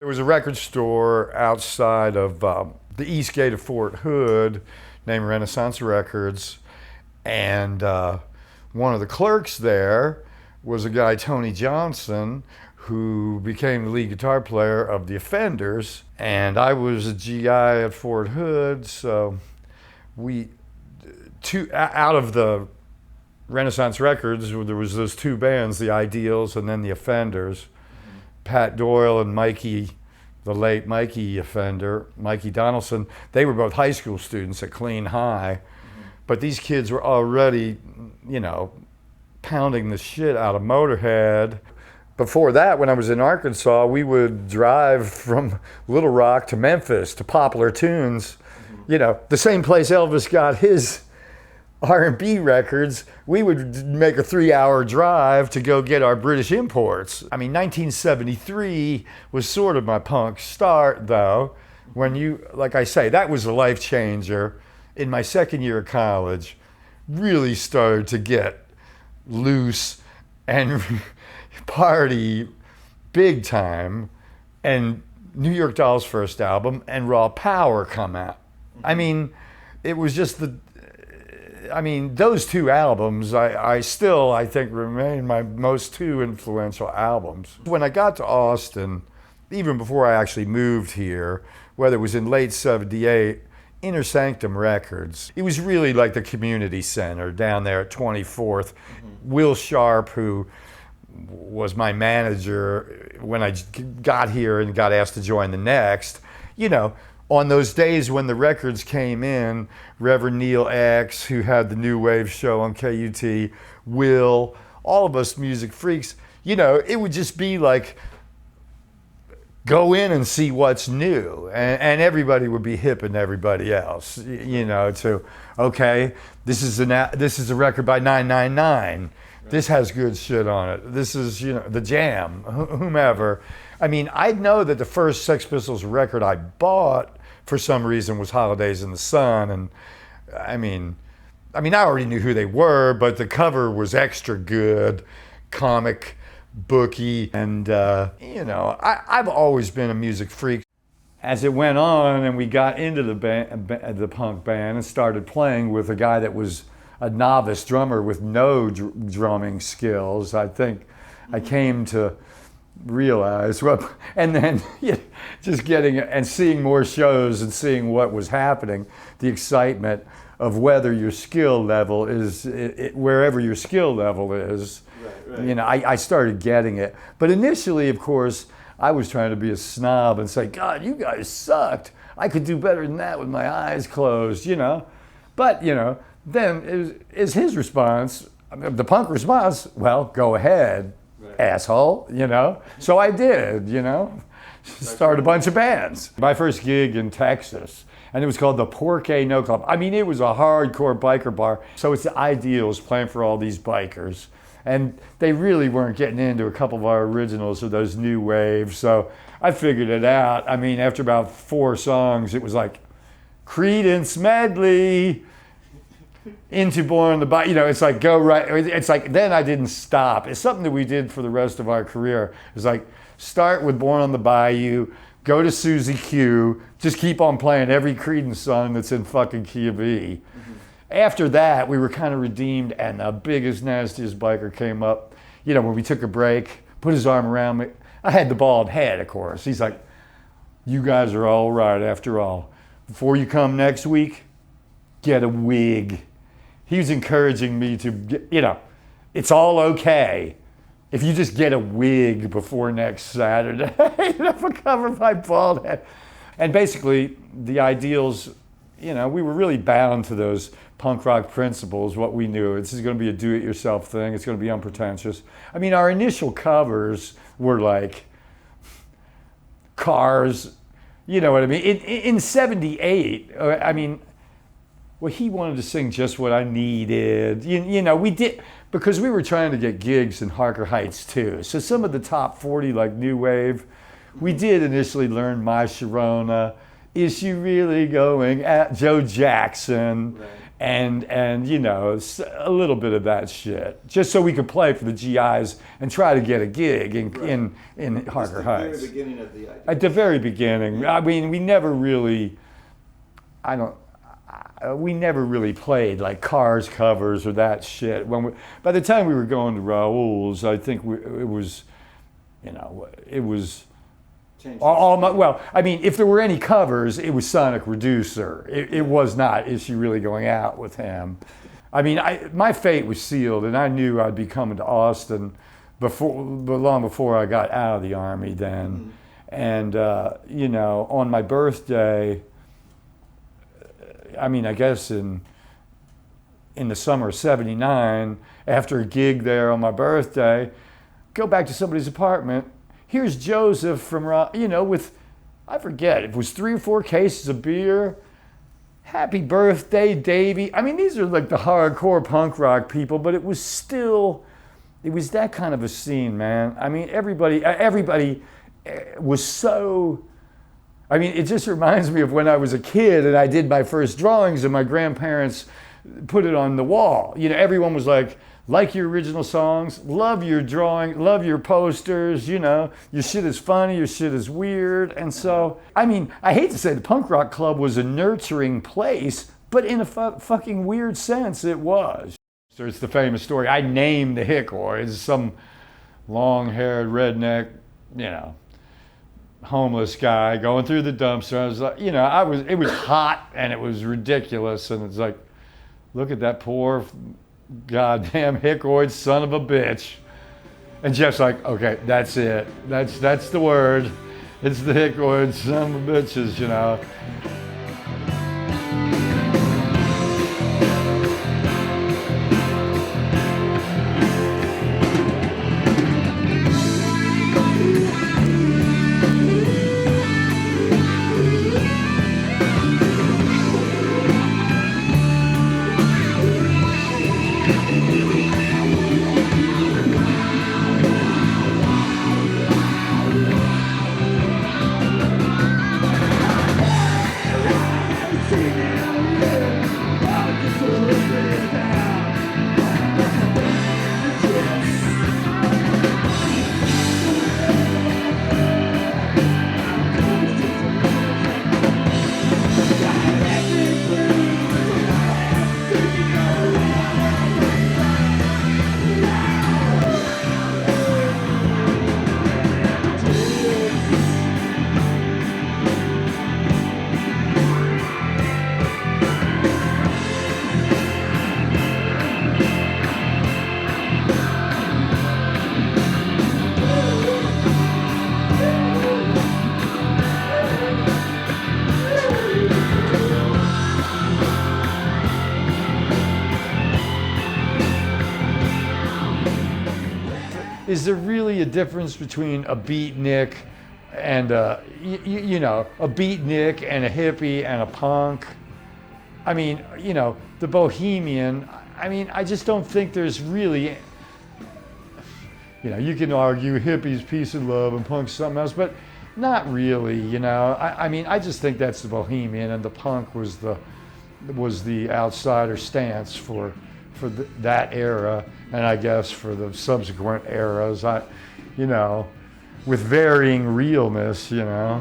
There was a record store outside of the east gate of Fort Hood named Renaissance Records, and one of the clerks there was a guy, Tony Johnson, who became the lead guitar player of the Offenders, and I was a GI at Fort Hood, so out of the Renaissance Records, there was those two bands, the Ideals and then the Offenders. Pat Doyle and Mikey, the late Mikey Offender, Mikey Donaldson, they were both high school students at Clean High, but these kids were already, pounding the shit out of Motorhead. Before that, when I was in Arkansas, we would drive from Little Rock to Memphis to Poplar Tunes, the same place Elvis got his R&B records. We would make a 3-hour drive to go get our British imports. 1973 was sort of my punk start, though, when like I say, that was a life changer. In my second year of college, really started to get loose and party big time, and New York Dolls' first album and Raw Power come out. It was just those two albums, I think remain my most two influential albums. When I got to Austin, even before I actually moved here, whether it was in late '78, Inner Sanctum Records, it was really like the community center down there at 24th. Will Sharp, who was my manager when I got here and got asked to join the Next, on those days when the records came in, Reverend Neil X, who had the New Wave show on KUT, Will, all of us music freaks, it would just be like, go in and see what's new. And everybody would be hipping everybody else, to, okay, this is a record by 999. This has good shit on it. This is, The Jam, whomever. I know that the first Sex Pistols record I bought for some reason was Holidays in the Sun, and I already knew who they were, but the cover was extra good, comic booky, and I've always been a music freak. As it went on and we got into the punk band and started playing with a guy that was a novice drummer with no drumming skills, I think I came to realize, and then just getting and seeing more shows and seeing what was happening, the excitement of whether your skill level is, wherever your skill level is, right. I started getting it. But initially, of course, I was trying to be a snob and say, God, you guys sucked. I could do better than that with my eyes closed, But, then is his response, the punk response, well, go ahead. Right. Asshole, So I did, start a bunch of bands. My first gig in Texas, and it was called the Porque No Club. It was a hardcore biker bar. So it's the Ideals playing for all these bikers. And they really weren't getting into a couple of our originals of those new waves. So I figured it out. After about 4 songs, it was like Creedence medley, into Born on the Bayou, it's like go right. It's like then I didn't stop. It's something that we did for the rest of our career. It's like start with Born on the Bayou, go to Susie Q, just keep on playing every Creedence song that's in fucking key of E. After that, we were kind of redeemed, and the biggest, nastiest biker came up. When we took a break, put his arm around me. I had the bald head, of course. He's like, "You guys are all right after all. Before you come next week, get a wig." He was encouraging me to get, it's all okay if you just get a wig before next Saturday, for cover my bald head. And basically, the Ideals, we were really bound to those punk rock principles, what we knew. This is going to be a do-it-yourself thing. It's going to be unpretentious. Our initial covers were like Cars, you know what I mean? In '78, well, he wanted to sing Just What I Needed. We did, because we were trying to get gigs in Harker Heights too. So some of the top 40, like New Wave, we did initially learn My Sharona, Is She Really Going at Joe Jackson, right. and you know, a little bit of that shit, just so we could play for the GIs and try to get a gig in Harker Heights. At the very beginning of the idea. At the very beginning, I mean, we never really played like Cars covers or that shit. By the time we were going to Raoul's, I think it was. Well, I mean, if there were any covers, it was Sonic Reducer. It was not, is she really going out with him? I mean, my fate was sealed, and I knew I'd be coming to Austin long before I got out of the Army then. And, you know, on my birthday, I mean, I guess in the summer of '79, after a gig there on my birthday, go back to somebody's apartment. Here's Joseph from, you know, with, I forget, it was 3 or 4 cases of beer. Happy birthday, Davy. I mean, these are like the hardcore punk rock people, but it was that kind of a scene, man. I mean, everybody was so, I mean, it just reminds me of when I was a kid and I did my first drawings and my grandparents put it on the wall. You know, everyone was like your original songs, love your drawing, love your posters, you know, your shit is funny, your shit is weird. And so, I mean, I hate to say the punk rock club was a nurturing place, but in a fucking weird sense, it was. So it's the famous story. I named the Hickoids, some long-haired redneck, you know, homeless guy going through the dumpster. I was like, you know, it was hot and it was ridiculous. And it's like, look at that poor goddamn Hickoid son of a bitch. And Jeff's like, okay, that's it. That's the word. It's the Hickoid son of a bitches, you know. Is there really a difference between a beatnik and you know, a beatnik and a hippie and a punk? I mean, you know, the bohemian, I mean, I just don't think there's really, you know, you can argue hippies, peace and love, and punk's something else, but not really, you know. I mean, I just think that's the bohemian, and the punk was the outsider stance for that era, and I guess for the subsequent eras, you know, with varying realness, you know.